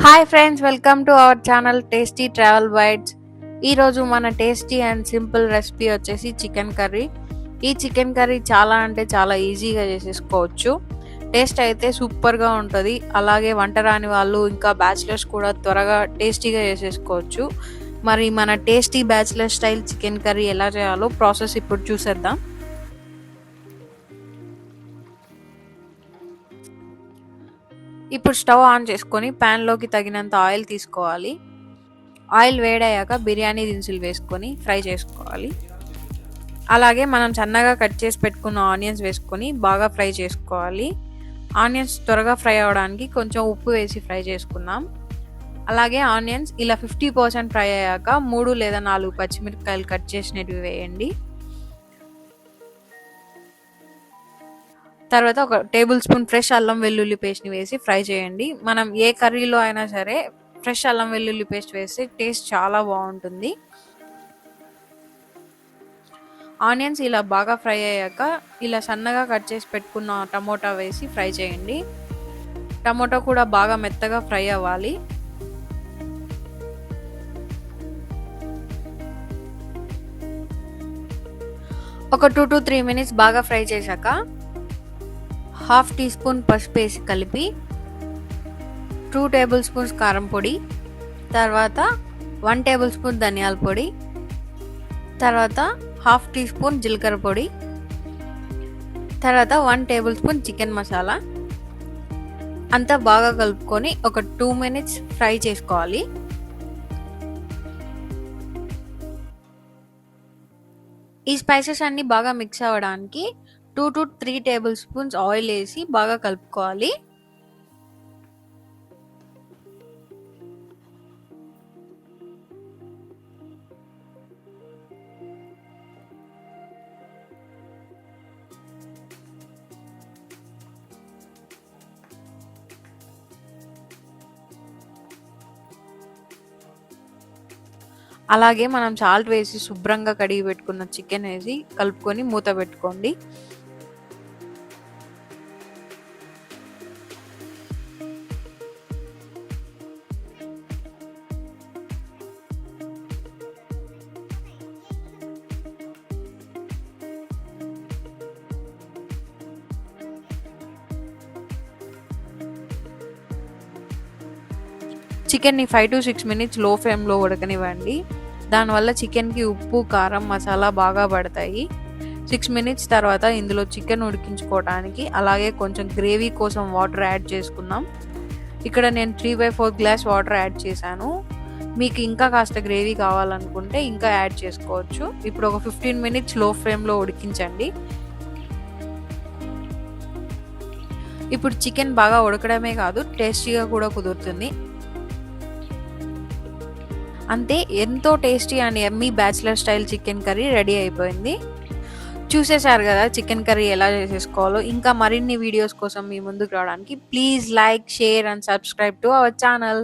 Hi friends, welcome to our channel tasty travel bites. ఈరోజు మన tasty and simple recipe వచ్చేసి chicken curry. ఈ chicken curry చాలా అంటే చాలా ఈజీగా చేసేసుకోవచ్చు. టేస్ట్ అయితే సూపర్గా ఉంటుంది. అలాగే వంట రాని వాళ్ళు ఇంకా బ్యాచిలర్స్ కూడా త్వరగా టేస్టీగా చేసేసుకోవచ్చు. మరి మన tasty bachelor style chicken curry ఎలా చేయాలో ప్రాసెస్ ఇప్పుడు చూసేద్దాం. ఇప్పుడు స్టవ్ ఆన్ చేసుకొని ప్యాన్లోకి తగినంత ఆయిల్ తీసుకోవాలి. ఆయిల్ వేడయ్యాక బిర్యానీ దినుసులు వేసుకొని ఫ్రై చేసుకోవాలి. అలాగే మనం సన్నగా కట్ చేసి పెట్టుకున్న ఆనియన్స్ వేసుకొని బాగా ఫ్రై చేసుకోవాలి. ఆనియన్స్ త్వరగా ఫ్రై అవ్వడానికి కొంచెం ఉప్పు వేసి ఫ్రై చేసుకుందాం. అలాగే ఆనియన్స్ ఇలా 50% ఫ్రై అయ్యాక 3 లేదా 4 పచ్చిమిరపకాయలు కట్ చేసినవి వేయండి. తర్వాత ఒక టేబుల్ స్పూన్ ఫ్రెష్ అల్లం వెల్లుల్లి పేస్ట్ని వేసి ఫ్రై చేయండి. మనం ఏ కర్రీలో అయినా సరే ఫ్రెష్ అల్లం వెల్లుల్లి పేస్ట్ వేస్తే టేస్ట్ చాలా బాగుంటుంది. ఆనియన్స్ ఇలా బాగా ఫ్రై అయ్యాక ఇలా సన్నగా కట్ చేసి పెట్టుకున్న టమోటా వేసి ఫ్రై చేయండి. టమోటా కూడా బాగా మెత్తగా ఫ్రై అవ్వాలి. ఒక 2 to 3 minutes బాగా ఫ్రై చేశాక 1/2 టీ స్పూన్ పసుపు వేసి కలిపి 2 టేబుల్ స్పూన్స్ కారం పొడి, తర్వాత 1 టేబుల్ స్పూన్ ధనియాల పొడి, తర్వాత 1/2 టీ స్పూన్ జీలకర్ర పొడి, తర్వాత 1 టేబుల్ స్పూన్ చికెన్ మసాలా అంతా బాగా కలుపుకొని ఒక 2 minutes ఫ్రై చేసుకోవాలి. ఈ స్పైసెస్ అన్ని బాగా మిక్స్ అవ్వడానికి 2 to 3 టేబుల్ స్పూన్స్ ఆయిల్ వేసి బాగా కలుపుకోవాలి. అలాగే మనం సాల్ట్ వేసి శుభ్రంగా కడిగి పెట్టుకున్న చికెన్ వేసి కలుపుకొని మూత పెట్టుకోండి. చికెన్ని 5 to 6 minutes లో ఫ్లేమ్లో ఉడకనివ్వండి. దానివల్ల చికెన్కి ఉప్పు, కారం, మసాలా బాగా పడతాయి. 6 minutes తర్వాత ఇందులో చికెన్ ఉడికించుకోవడానికి అలాగే కొంచెం గ్రేవీ కోసం వాటర్ యాడ్ చేసుకుందాం. ఇక్కడ నేను 3/4 గ్లాస్ వాటర్ యాడ్ చేశాను. మీకు ఇంకా కాస్త గ్రేవీ కావాలనుకుంటే ఇంకా యాడ్ చేసుకోవచ్చు. ఇప్పుడు ఒక 15 minutes లో ఫ్లేమ్లో ఉడికించండి. ఇప్పుడు చికెన్ బాగా ఉడకడమే కాదు, టేస్టీగా కూడా కుదురుతుంది. అంతే, ఎంతో tasty and yummy bachelor style chicken curry ready అయిపోయింది. చూసేశారు కదా చికెన్ కర్రీ ఎలా చేసేసుకోవాలో. ఇంకా మరిన్ని వీడియోస్ కోసం మీ ముందుకు రావడానికి please like, share and subscribe to our channel.